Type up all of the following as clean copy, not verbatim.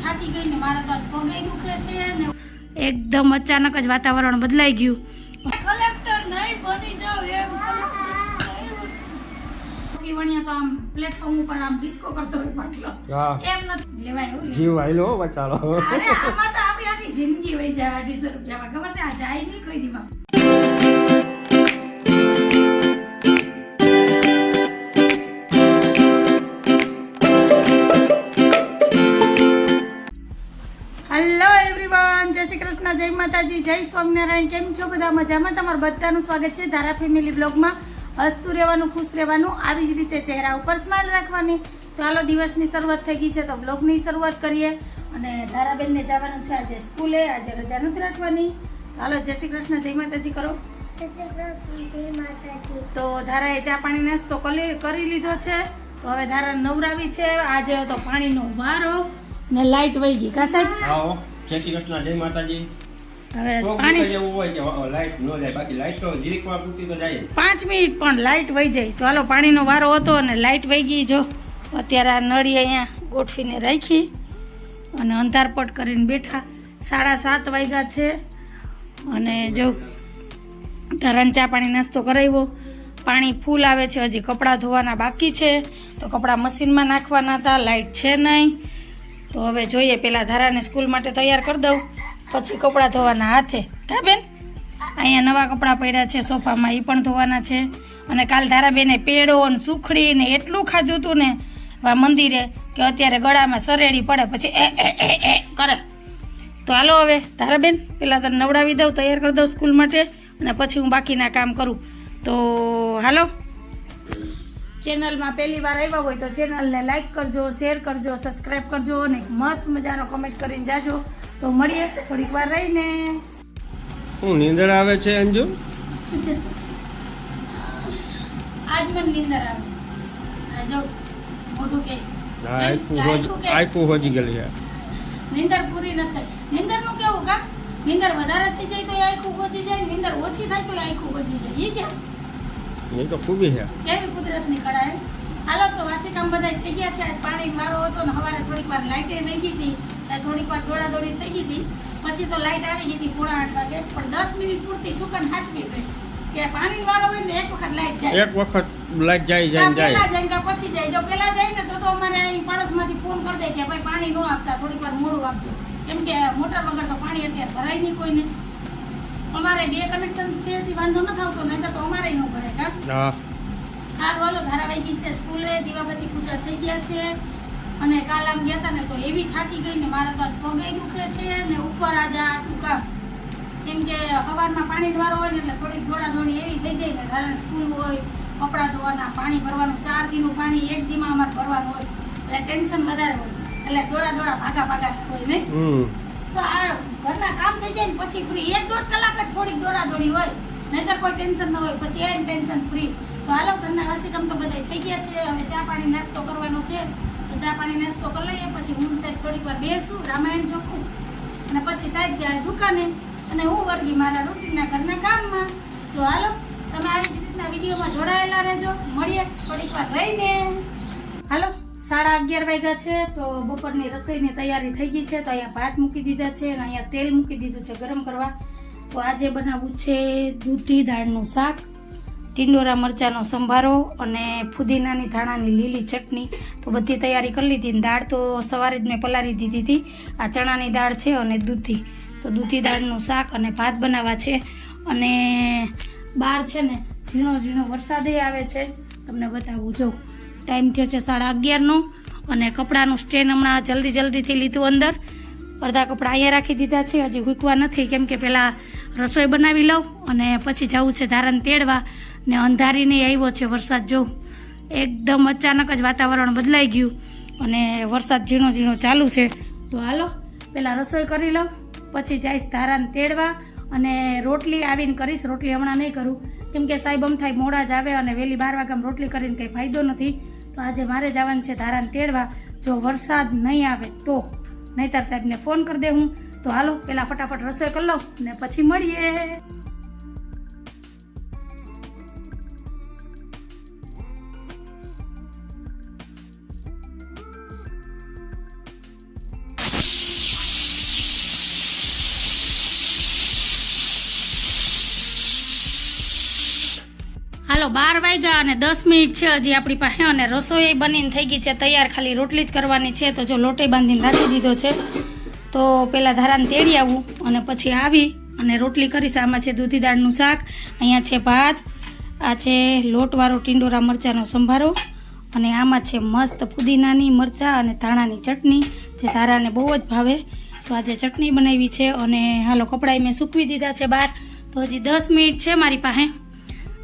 થાકી ગઈ ને મારા તો પગે દુખે છે ને એકદમ અચાનક જ વાતાવરણ બદલાઈ ગયું. કલેક્ટર નહીં બની જાવ એમ વણિયા તો આમ પ્લેટફોર્મ ઉપર આમ ડિસ્કો કરતો હોય પાટલો એમ નથી લેવાય જીવ આયલો બચાડો. અરે આમાં તો આપણી આખી જિંદગી વહી જાય 250 રૂપિયામાં. ખબર છે આ જાય નહીં કોઈ દીમાં. હેલો એવરીવન, જય શ્રી કૃષ્ણ, જય માતાજી, જય સ્વામિનારાયણ. કેમ છો બધા? મજામાં? તમારું બધાનું સ્વાગત છે ધારા ફેમિલી બ્લોગમાં. હસતું રહેવાનું, ખુશ રહેવાનું, આવી જ રીતે ચહેરા ઉપર સ્માઇલ રાખવાની. તો હાલો, દિવસની શરૂઆત થઈ ગઈ છે તો બ્લોગની શરૂઆત કરીએ. અને ધારાબેનને જવાનું છે આજે સ્કૂલે, આજે રજા નથી રાખવાની. હાલો, જય શ્રી કૃષ્ણ, જય માતાજી કરો. તો ધારાએ ચા પાણી નાસ્તો કરી લીધો છે. તો હવે ધારા નવરાવી છે. આજે તો પાણીનો વારો ને લાઈટ વહી ગઈ. કા સાહેબ? આવો, જય શ્રી કૃષ્ણ, જય માતાજી. હવે પાણી જેવું હોય કે લાઈટ ન જાય, બાકી લાઈટ તો જીરીકમાં પૂરતી તો જાય. 5 મિનિટ પણ લાઈટ વહી જાય. તો હાલો, પાણીનો વારો હતો અને લાઈટ વહી ગઈ. જો અત્યારે આ નળી અહીંયા ગોઠવીને રાખી અને અંધારપટ કરીને બેઠા. 7:30 વાગ્યા છે અને જો ધારાને ચા પાણી નાસ્તો કરાવ્યો. પાણી ફૂલ આવે છે. હજી કપડાં ધોવાના બાકી છે તો કપડાં મશીનમાં નાખવાના હતા. લાઈટ છે નહીં તો હવે જોઈએ, પહેલાં ધારાને સ્કૂલ માટે તૈયાર કરી દઉં, પછી કપડાં ધોવાના હાથે. કા બેન? અહીંયા નવા કપડાં પડ્યા છે સોફામાં, એ પણ ધોવાના છે. અને કાલ ધારાબેને પેડો ને સુખડી ને એટલું ખાધું હતું ને મંદિરે કે અત્યારે ગળામાં સરેડી પડે, પછી એ કરે. તો હાલો હવે ધારાબેન પહેલાં તને નવડાવી દઉં, તૈયાર કરી દઉં સ્કૂલ માટે, અને પછી હું બાકીના કામ કરું. તો હાલો, ચેનલમાં પહેલી વાર આવ્યા હોય તો ચેનલને લાઈક કરજો, શેર કરજો, સબસ્ક્રાઈબ કરજો અને મસ્ત મજાનો કમેન્ટ કરીને જાજો. તો મળીએ થોડીક વાર રહીને. હું નીંદર આવે છે અંજુ? આજ મને નીંદર આવે. જો મોઢું કે આખું હોજી ગયેલી છે. નીંદર પૂરી નથી થઈ. નીંદરનું કેવું કા? નીંદર વધારે થઈ જાય તો આખું હોજી જાય, નીંદર ઓછી થાય તો આખું હોજી જાય. એ કેમ? એ તો ખૂબી છે. કેવી કુદરતની કળા એમ. હાલો, તો વાસી કામ બધા થઈ ગયા છે. પાણી મારો હતો ને સવારે થોડીક વાર લાઈટે નહીં ગઈ હતી, થોડીક વાર દોડાદોડી થઈ ગઈ હતી. પછી તો લાઈટ આવી ગઈ હતી 7:30 વાગે. પણ 10 મિનિટ પૂરતી સુકન હાચવી ગઈ કે પાણી વાળો હોય ને એક વખત લાઈટ જાય, એક વખત લાઈટ જાય પેલા જાય કે પછી જાય. જો પેલા જાય ને તો અમારે અહીં પાડોશમાંથી ફોન કરી દે કે ભાઈ પાણી ન આપતા, થોડીક વાર મોડું આપજો, કેમ કે મોટર વગર તો પાણી અત્યારે ભરાય નહીં કોઈને. અમારે 2 કનેક્શન છે એથી વાંધો ન આવતો, નહીં તો અમારે ન ભરે. કા સારું, હાલો, ધારાવાહિક છે સ્કૂલે. દીવાબત્તી પૂજા થઈ ગયા છે અને કાલ આમ ગયા હતા ને તો એવી થાકી ગઈ ને મારા તો પગે દુખે છે ને ઉપર આજે આટલું કામ, કેમ કે સવારમાં પાણી વાળો હોય ને એટલે થોડીક દોડાદોડી એવી થઈ જાય ને. ધારા સ્કૂલ હોય, કપડાં ધોવાના, પાણી ભરવાનું, 4 દીનું પાણી એક દીમાં અમારે ભરવાનું હોય એટલે ટેન્શન વધારે હોય, એટલે દોડા ભાગા હોય ને. તો આ ઘરના કામ થઈ જાય ને પછી ફ્રી 1-1.5 કલાક જ થોડીક દોડાદોડી હોય, નહીંતર કોઈ ટેન્શન ન હોય. પછી એ ટેન્શન ફ્રી. તો હાલો, ઘરના વાસી કામ તો બધા થઈ ગયા છે. હવે ચા પાણી નાસ્તો કરવાનો છે તો ચા પાણી નાસ્તો કરી લઈએ. પછી હું સાહેબ થોડીક વાર બેસું, રામાયણ જોખું અને પછી સાહેબ જાય દુકાને અને હું વર્ગી મારા રૂટીનના ઘરના કામમાં. તો હાલો, તમે આવી રીતના વિડીયોમાં જોડાયેલા રહેજો. મળીએ થોડીક વાર રહીને. હાલો, 11:30 વાગ્યા છે તો બપોરની રસોઈની તૈયારી થઈ ગઈ છે. તો અહીંયા ભાત મૂકી દીધા છે અને અહીંયા તેલ મૂકી દીધું છે ગરમ કરવા. તો આજે બનાવવું છે દૂધી દાળનું શાક, ટીંડોરા મરચાંનો સંભારો અને ફુદીનાની ધાણાની લીલી ચટણી. તો બધી તૈયારી કરી લીધી. દાળ તો સવારે જ મેં પલાળી દીધી હતી. આ ચણાની દાળ છે અને દૂધી. તો દૂધી દાળનું શાક અને ભાત બનાવવા છે. અને બહાર છે ને ઝીણો વરસાદે આવે છે. તમને બતાવું, જો ટાઈમ થયો છે 11:30નો અને કપડાનું સ્ટેન્ડ હમણાં જલ્દીથી લીધું અંદર. અડધા કપડાં અહીંયા રાખી દીધા છે, હજી હૂકવા નથી, કેમ કે પહેલાં રસોઈ બનાવી લઉં અને પછી જવું છે ધારાને તેડવા. ને અંધારીને આવ્યો છે વરસાદ. જો એકદમ અચાનક જ વાતાવરણ બદલાઈ ગયું અને વરસાદ ઝીણો ચાલુ છે. તો હાલો, પહેલાં રસોઈ કરી લઉં, પછી જઈશ ધારાને તેડવા અને રોટલી આવીને કરીશ. રોટલી હમણાં નહીં કરું, કેમ કે સાહેબ થાય મોડા જ આવે અને વહેલી 12 વાગ્યામાં રોટલી કરીને કંઈ ફાયદો નથી. તો આજે મારે જવાનું છે ધારાને તેડવા, જો વરસાદ નહીં આવે તો, નહીંતર સાહેબને ફોન કરી દે હું. તો હાલો, પહેલાં ફટાફટ રસોઈ કરી લઉં ને પછી મળીએ. હાલો 12 વાગ્યા અને 10 મિનિટ છે હજી આપણી પાસે, અને રસોઈ બનીને થઈ ગઈ છે તૈયાર, ખાલી રોટલી જ કરવાની છે. તો જો લોટે બાંધીને રાખી દીધો છે. તો પહેલાં ધારાને તેડી આવું અને પછી આવી અને રોટલી કરીશ. આમાં છે દૂધી દાળનું શાક, અહીંયા છે ભાત, આ છે લોટવાળો ટીંડોરા મરચાંનો સંભારો, અને આમાં છે મસ્ત પુદીનાની મરચાં અને ધાણાની ચટણી, જે ધારાને બહુ જ ભાવે. તો આજે ચટણી બનાવી છે. અને હાલો કપડાં મેં સૂકવી દીધા છે બહાર. તો હજી 10 મિનિટ છે મારી પાસે,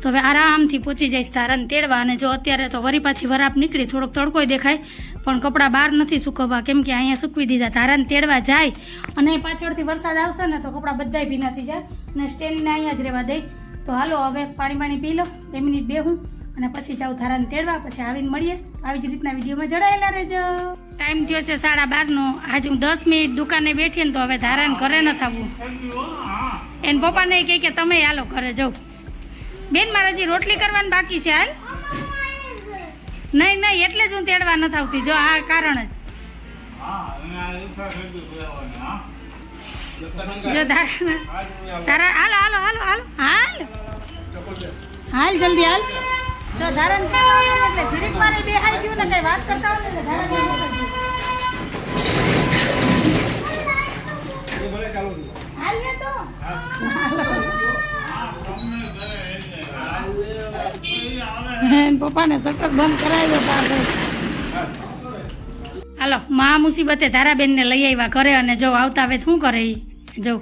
તો હવે આરામથી પહોંચી જઈશ ધારાને તેડવા. અને જો અત્યારે તો વરી પાછી વરાપ નીકળી, થોડોક તડકોય દેખાય, પણ કપડાં બહાર નથી સૂકવવા, કેમ કે અહીંયા સૂકવી દીધા. ધારાને તેડવા જાય અને પાછળથી વરસાદ આવશે ને તો કપડાં બધાય ભીના થઈ જાય, અને સ્ટેલીને અહીંયા જ રહેવા દઈ. તો હાલો હવે પાણી પી લો, 2 મિનિટ બેહું અને પછી જાઉં ધારાને તેડવા. પછી આવીને મળીએ. આવી જ રીતના વિડીયોમાં જોડાયેલા રહેજો. ટાઈમ થયો છે 12:30નો. આજે હું 10 મિનિટ દુકાને બેઠી ને તો હવે ધારાને ઘરે નથી આવવું. એને પપ્પાને કહે કે તમે હાલો ઘરે જાઓ. બેન મારે હજી રોટલી કરવાની બાકી છે. હાલ નહીં એટલે જ હું તેડવા નથી આવતી. જો આ કારણ જ. જો ધારા હાલ હાલ હાલ હાલ હાલ હાલ જલ્દી હાલ. જો ધારણ એટલે જીરીક મારે બેહાઈ ગયું ને કઈ વાત કરતા હોય ને ધારણ હાલ ને તો પપ્પાને સખત બંધ કરાવ્યો પાછો. હાલો મહા મુસીબતે ધારાબેનને લઈ આવ્યા ઘરે, અને જો આવતા હવે શું કરે એ જો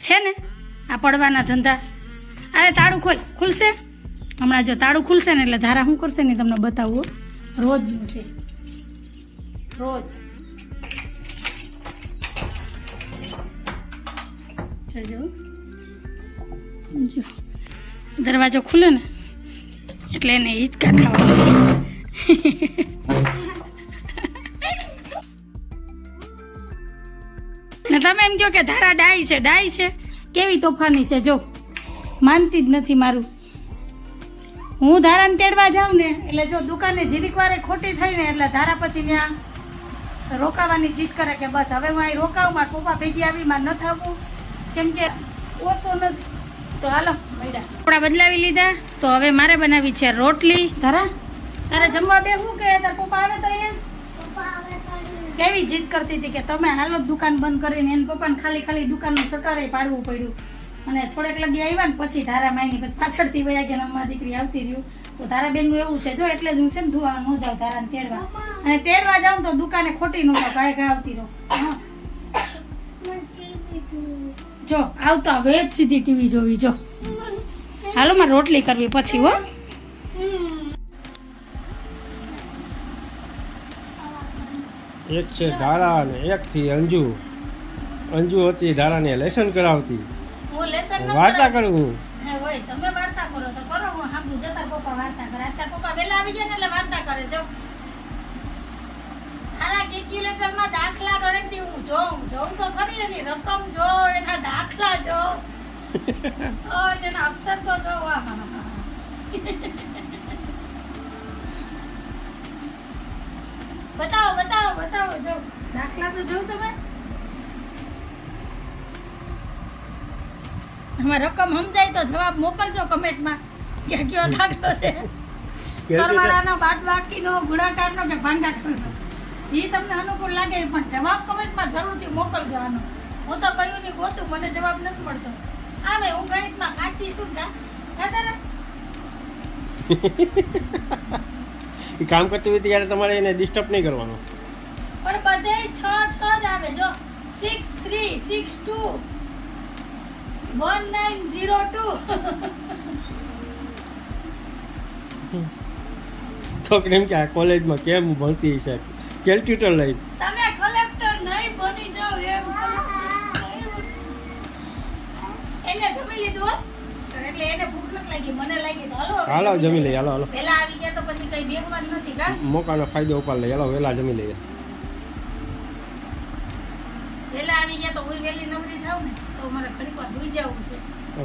છે ને આ પડવાના ધંધા. અરે તાળું ખુલશે હમણાં. જો તાળું ખુલશે ને એટલે ધારા શું કરશે ને તમને બતાવું. રોજનું છે રોજ. જો દરવાજો ખુલે ને એટલે એને હિંચકા ખાવા. ને તમે એમ કહો કે ધારા ડાઈ છે કેવી તોફાની છે. જો માનતી જ નથી મારું. હું ધારાને તેડવા જાઉં ને એટલે જો દુકાને જીરીક વારે ખોટી થઈ ને એટલે ધારા પછી ત્યાં રોકાવાની જીદ કરે કે બસ હવે હું અહીં રોકાવું, મારા પપ્પા ભેગી આવી, મારે ન થવું, કેમ કે ઓછો નથી. તો હાલો કપડા બદલાવી લીધા. તો હવે મારે બનાવી છે રોટલી. ધારા તારે જમવા બેસવું કે તારા પપ્પા આવે તો અહીંયા કેવી જીદ કરતી હતી કે તમે હાલો દુકાન બંધ કરીને. એને પપ્પાને ખાલી દુકાનનું સટારે પાડવું પડ્યું. અને થોડેક લગી આવ્યા ને પછી ધારા માયની પછી પાછળથી વયા ગયા. અમારી દીકરી આવતી રહ્યું. તો ધારા બેનનું એવું છે. જો એટલે જ હું છે ને ધોવા ન જાઉં ધારાને તેડવા. અને તેડવા જાઉં તો દુકાને ખોટી ન જાઉં, ઘા આવતી રહું. જો આવતા હવે જ સીધી ટીવી જોવી. જો હાલો મારે રોટલી કરવી પછી. હો એક છે ધારા અને એક થી અંજુ હતી ધારાને લેસન કરાવતી. હું લેસન વાર્તા કરું હું. હોય તમે વાર્તા કરો તો કરો. હું સાંભળું જતા પપ્પા વાર્તા કરે. અત્યારે પપ્પા વહેલા આવી ગયા ને એટલે વાર્તા કરે. જો આના કેલ્ક્યુલેટરમાં દાખલા ગણતી હું જોઉં તો ખરી એની રકમ જો, એના દાખલા જો, એના અક્ષર તો જો. બતાવો જો દાખલા તો જોઉં તમે. આમાં રકમ સમજાય તો જવાબ મોકલજો કમેન્ટમાં કે કયો દાખલો છે. સરવાળાનો, બાદબાકીનો, ગુણાકારનો કે ભાગાકારનો, જે તમને અનુકૂળ લાગે. પણ જવાબ કમેન્ટમાં જરૂરથી મોકલજો આનો. હું તો કયું ની ગોતું, મને જવાબ નથી મળતો. આમે હું ગણિતમાં કાચી છું. કામ કરતી હોય ત્યારે તમારે એને ડિસ્ટર્બ નહીં કરવાનો. પણ બધે 6 જ આવે. જો 6 3 6 2 1902. તો કેમ કે આ કોલેજમાં કેમ ભણતી છે કેલ્ક્યુલેટર લઈ. તમે કલેક્ટર નહીં બની જાઓ એમ. એને જમી લીધું એટલે એને ભૂખ નથી લાગી, મને લાગી. તો હાલો જમી લઈએ. હાલો વેલા આવી ગયા તો પછી કઈ બેહવાનું નથી. કા મોકાનો ફાયદો ઉપાડ લઈએ. હાલો વેલા જમી લઈએ. વેલા આવી ગયા તો હું વેલી નવરી થાવ ને તો મારે ઘડીક વાર ભૂઈ જવું છે.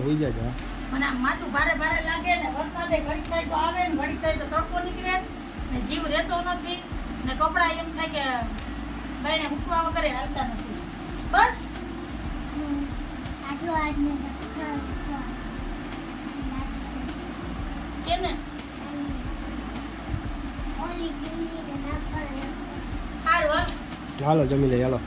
હોઈ જાય. મને આમ માથું ભારે લાગે ને વરસાદે ઘડીક થાય તો આવે ને ઘડીક થાય તો તડકો નીકળે ને જીવ રહેતો નથી ને કપડા એમ થાય કે ભાઈને મૂકવા વગર હાલતા નથી. બસ કે ને સારું હાલ. હાલો જમી લઈએ હાલો.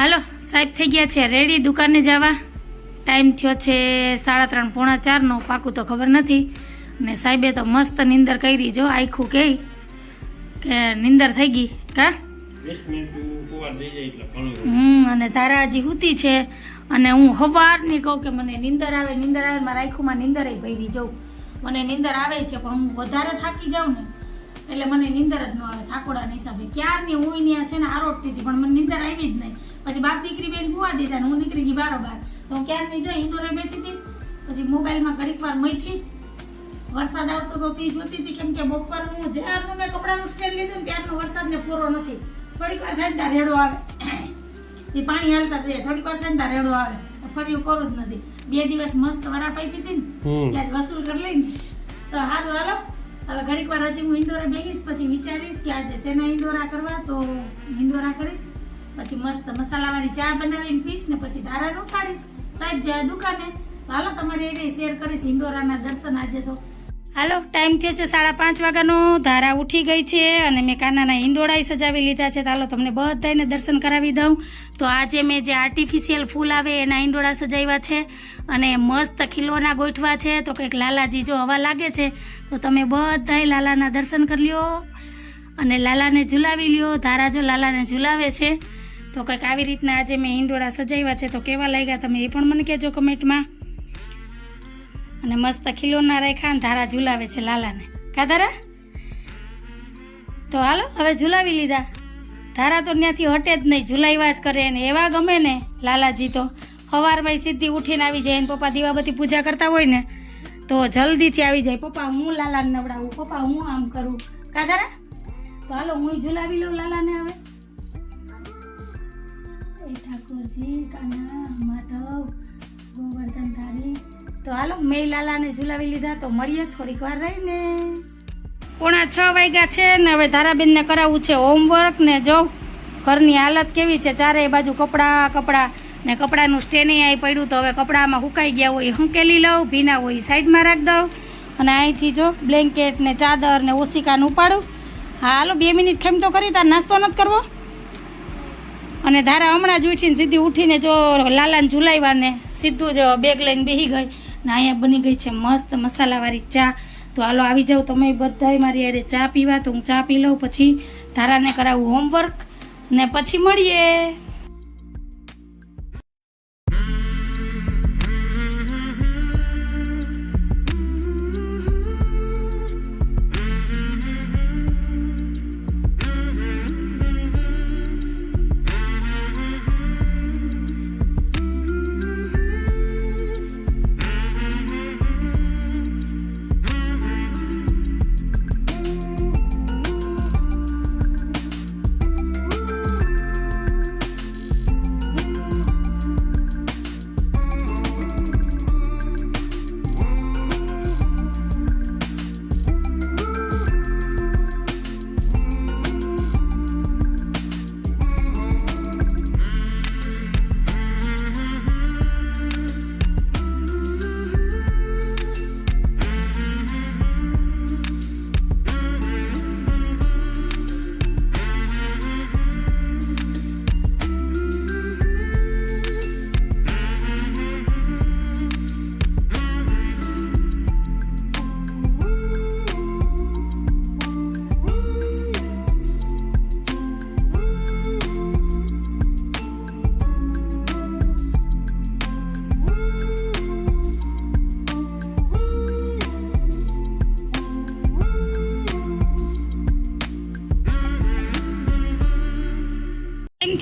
હાલો સાહેબ થઈ ગયા છે રેડી દુકાને જવા. ટાઈમ થયો છે 3:30 પોણા 4નો, પાકું તો ખબર નથી. ને સાહેબે તો મસ્ત નીંદર કરી, જો આખું કે નીંદર થઈ ગઈ કા. 20 મિનિટ કુવાર થઈ જાય એટલે ઘણું. અને તારા હજી સૂતી છે અને હું સવારની કહું કે મને નીંદર આવે મારા આંખોમાં નીંદર ભરી જવું. મને નીંદર આવે છે પણ હું વધારે થાકી જાઉં ને એટલે મને નીંદર જ ન આવે થાકોડાના હિસાબે. ક્યારની હું ત્યાં છે ને આરોટતી હતી પણ મને નીંદર આવી જ નહીં. પછી બાપ દીકરી બેન કુવા દીધા ને હું નીકળી ગઈ બારોબાર. તો હું ક્યારની જો ઇન્ડોરે બેઠી હતી, પછી મોબાઈલમાં ઘડીક વાર મૈથી. વરસાદ આવતો તો તે જોતી હતી, કેમ કે બપોરનું જ્યારનું મેં કપડાનું સ્ટેન્ડ લીધું ને ત્યારનો વરસાદને પૂરો નથી. થોડીક વાર થાય ને ત્યાં રેડો આવે, એ પાણી હાલતા જઈએ, થોડીક વાર થાય ને ત્યાં રેડો આવે. ફર્યું કરું જ નથી. 2 દિવસ મસ્ત વરાપ આપી હતી ને ત્યાં જ વસૂલ કરી લઈને તો સારું હાલો. હવે ઘડીક વાર હજી હું ઇન્ડોરા બેસીશ, પછી વિચારીશ કે આજે શેના ઇન્ડોરા કરવા, તો ઇન્ડોરા કરીશ. પછી મસ્ત મસાલાવાળી ચા બનાવીને પીશ ને પછી ધારા ઉઠાડીશ. સાહેબ જાય દુકાને, તો હાલો તમારે એ શેર કરીશ ઇન્ડોરાના દર્શન આજે તો. હાલો ટાઈમ થયો છે 5:30 વાગ્યાનો. ધારા ઉઠી ગઈ છે અને મેં કાનાના ઈંડોળાઈ સજાવી લીધા છે. તો હાલો તમને બધાને દર્શન કરાવી દઉં. તો આજે મેં જે આર્ટિફિશિયલ ફૂલ આવે એના ઈંડોળા સજાવ્યા છે અને મસ્ત ખીલોના ગોઠવા છે. તો કંઈક લાલાજી જો હવા લાગે છે તો તમે બધાય લાલાના દર્શન કરી લ્યો અને લાલાને ઝુલાવી લ્યો. ધારા જો લાલાને ઝુલાવે છે. તો કંઈક આવી રીતના આજે મેં ઈંડોળા સજાવ્યા છે. તો કેવા લાગ્યા તમે એ પણ મને કહેજો કમેન્ટમાં. અને મસ્ત ખીલોના રાખ્યા ને ધારા ઝુલાવે છે લાલાને કા ધારા. તો હાલો હવે ઝુલાવી લીધા. ધારા તો ત્યાંથી હટે જ નહીં, ઝુલાવ્યા જ કરે. ને એવા ગમે ને લાલાજી તો સવારમાં સીધી ઉઠીને આવી જાય. અને પપ્પા દીવાબત્તી પૂજા કરતા હોય ને તો જલ્દીથી આવી જાય. પપ્પા હું લાલાને નવડાવું, પપ્પા હું આમ કરું કા ધારા. તો હાલો હું ઝુલાવી લઉં લાલાને. હવે ઠાકોરજી કાના માધવ ગોવર્ધન ધારી. તો હાલો મેં લાલાને ઝુલાવી લીધા. તો મળીએ થોડીક વાર રહીને. 5:45 વાગ્યા છે ને હવે ધારાબેનને કરાવવું છે હોમવર્ક. ને જો ઘરની હાલત કેવી છે, ચારેય બાજુ કપડાં ને કપડાનું સ્ટેને અહીં પડ્યું. તો હવે કપડામાં સુકાઈ ગયા હોય હંકેલી લઉં, ભીના હોય સાઈડમાં રાખી દઉં. અને અહીંથી જો બ્લેન્કેટ ને ચાદર ને ઓશિકાને ઉપાડું. હા હાલો 2 મિનિટ ખેમ તો કરી, તાર નાસ્તો નથી કરવો. અને ધારા હમણાં જ ઉઠીને સીધી ઉઠીને જો લાલાને ઝુલાવ્યા ને સીધું જ બેગ લઈને બેસી ગઈ. ને અહીંયા બની ગઈ છે મસ્ત મસાલાવાળી ચા. તો હાલો આવી જાઓ તમે બધાય મારી હારે ચા પીવા. તો હું ચા પી લઉં, પછી ધારાને કરાવું હોમવર્ક ને પછી મળીએ.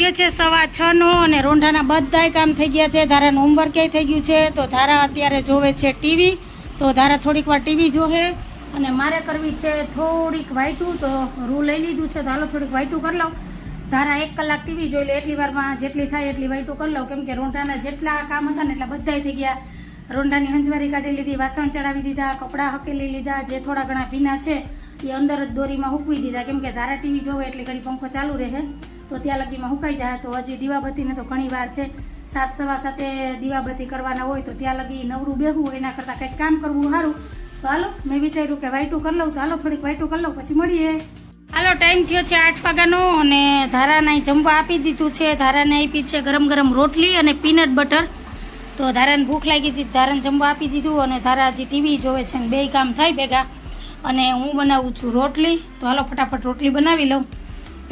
થયો છે 6:15 અને રોંઢાના બધાય કામ થઈ ગયા છે. ધારાનું હોમવર્ક થઈ ગયું છે. તો ધારા અત્યારે જોવે છે ટીવી. તો ધારા થોડીક વાર ટીવી જોવે અને મારે કરવી છે થોડીક વાઈટું. તો રૂ લઈ લીધું છે તો હાલો થોડીક વાઈટું કરી લઉં. ધારા 1 કલાક ટીવી જોઈ લે, એટલી વારમાં જેટલી થાય એટલી વાઈટું કરી લઉં. કેમ કે રોંઢાના જેટલા કામ હતા ને એટલા બધાય થઈ ગયા. રોંઢાની હંજવારી કાઢી લીધી, વાસણ ચડાવી દીધા, કપડાં હકેલી લીધા, જે થોડા ઘણા ભીના છે એ અંદર જ દોરીમાં હૂકવી દીધા. કેમ કે ધારા ટીવી જોવે એટલે ઘડી પંખો ચાલુ રહે તો ત્યાં લગીમાં હુકાઈ જાય. તો હજી દીવાબત્તીને તો ઘણી વાર છે, 7:15 દીવાબત્તી કરવાના હોય તો ત્યાં લગી નવરું બેહવું એના કરતાં કંઈક કામ કરવું સારું. તો હાલો મેં વિચાર્યું કે વાઈટું કરી લઉં. તો હાલો થોડીક વાઈટું કરી લઉં પછી મળીએ. હાલો ટાઈમ થયો છે 8 વાગ્યાનો અને ધારાને જમવા આપી દીધું છે. ધારાને આપી છે ગરમ ગરમ રોટલી અને પીનટ બટર. તો ધારાને ભૂખ લાગી હતી, ધારાને જમવા આપી દીધું અને ધારા હજી ટીવી જોવે છે ને 2 કામ થાય ભેગા. અને હું બનાવું છું રોટલી. તો હાલો ફટાફટ રોટલી બનાવી લઉં.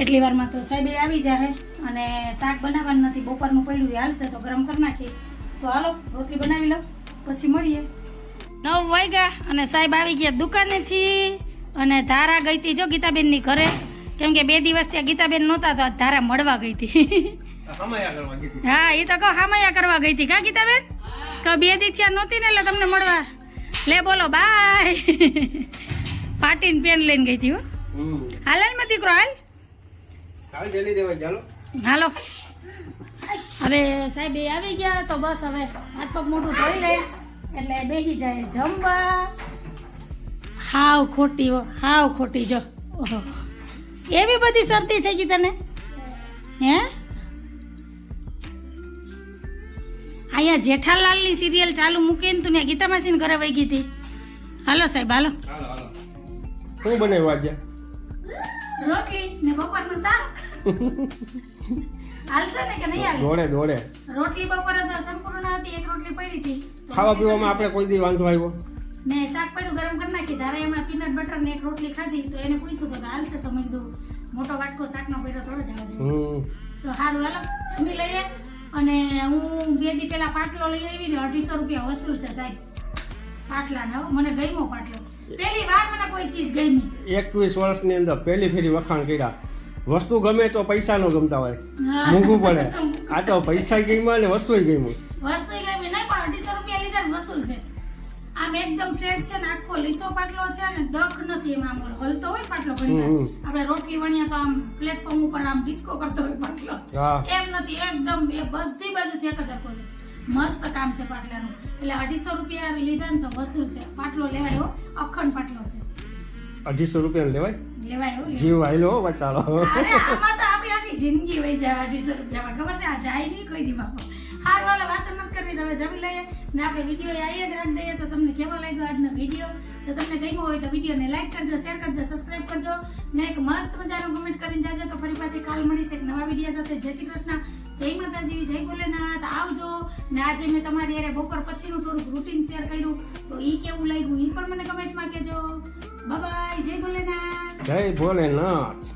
એટલી વારમાં તો સાહેબ આવી જાય અને શાક બનાવવાનું નથી, બપોરનું પડ્યું એ હાલશે તો ગરમ કરી નાખીએ. તો હાલો રોટલી બનાવી લઉં પછી મળીએ. 9 વાગ્યા અને સાહેબ આવી ગયા દુકાનેથી અને ધારા ગઈ હતી જો ગીતાબેનની ઘરે. કેમ કે 2 દિવસ ત્યાં ગીતાબેન નહોતા તો આજ ધારા મળવા ગઈ હતી. હા એ તો કહો હામૈયા કરવા ગઈ હતી કા ગીતાબેન? તો 2 દી ત્યાં નહોતી ને એટલે તમને મળવા. લે બોલો બાય. પાટીને પેન લઈને ગઈ હતી હો. હાલ માં દીકરો હાલ. હાલો હવે સાહેબ આવી ગયા તો બસ હવે હાથ પગ મોઢું ધોઈ લે એટલે બેસી જાય જમવા. હાવ ખોટી હો, હાવ ખોટી જો. ઓહો એવી બધી શરતી થઈ ગઈ તને હે? અહીંયા જેઠાલાલની સિરિયલ ચાલુ મૂકીને તું ત્યાં ગીતા માસીને ઘરે વહી ગઈ હતી. હાલો સાહેબ હાલો. શું બનાવ્યું આજે? રોટલી ને બપોરનું શાક. હાલશે ને કે નહીં હાલે? દોડે રોટલી બપોરે તો સંપૂર્ણ હતી, 1 રોટલી પડી હતી. ખાવા પીવામાં આપણે કોઈ દી વાંધો આવ્યો ને શાક પડ્યું ગરમ કરી નાખી. ધારે એમાં પીનટ બટર ને 1 રોટલી ખાધી તો એને પૂછ્યું તો હાલશે તો મેં કીધું મોટો વાટકો શાકનો પડ્યો થોડો જ આવે. તો સારું હાલો જમી લઈએ. અને હું 2 દી પહેલા પાટલો લઈ આવી ને 250 રૂપિયા વસૂલ છે સાહેબ પાટલાનો. મને ગમ્યો પાટલો, પહેલી વાર મને કોઈ ચીજ ગમી. 21 વર્ષની અંદર પહેલી ફેરી વખાણ કર્યા. વસ્તુ ગમે તો પૈસા નો ગમતા હોય, મોંઘું પડે. આ તો પૈસા ગમ્યા ને વસ્તુ ગમ્યું. વસ્તુ ગમી નહીં પણ 250 રૂપિયા લીધા ને વસૂલ છે. આમ એકદમ ફ્લેટ છે ને આખો લીસો પાટલો છે ને ડખ નથી એમાં. આમ હલતો હોય પાટલો ઘણી વાર આપણે રોટલી વણ્યા તો આમ પ્લેટફોર્મ ઉપર આમ ડિસ્કો કરતો હોય પાટલો, એમ નથી. એકદમ એ બધી બાજુથી 1000 છે. મસ્ત કામ છે પાટલાનું. એટલે 250 રૂપિયા લીધા ને તો વસૂલ છે. પાટલો લેવાયો, અખંડ પાટલો છે. 250 રૂપિયા લેવાય? લેવાયો જીવ આયલો બચારો. અરે આમાં તો આપણી આખી જિંદગી વહી જાય 250 રૂપિયામાં. ખબર છે આ જાય નહીં કોઈ દી બાપા. હારું હાલો વાત નથી કરવી. હવે જમી લઈએ ને આપણે વિડીયો અહીંયા જ રાખી દઈએ. તો તમને કેવો લાગ્યો આજનો વિડીયો? જો તમને ગમ્યો હોય તો વિડીયોને લાઈક કરજો, શેર કરજો, સબસ્ક્રાઈબ કરજો ને એક મસ્ત મજાનો કમેન્ટ કરીને જાજો. તો ફરી પાછી કાલ મળીશ એક નવા વિડીયો સાથે. જય શ્રી કૃષ્ણ, જય માતાજી, જય ભોલેનાથ. આવજો. ને આજે મેં તમારી યારે બપોર પછીનું થોડુંક રૂટીન શેર કર્યું તો ઈ કેવું લાગ્યું ઈ પણ મને કમેન્ટમાં કહેજો. બાય બાય, જય ભોલેનાથ. જય ભોલેનાથ.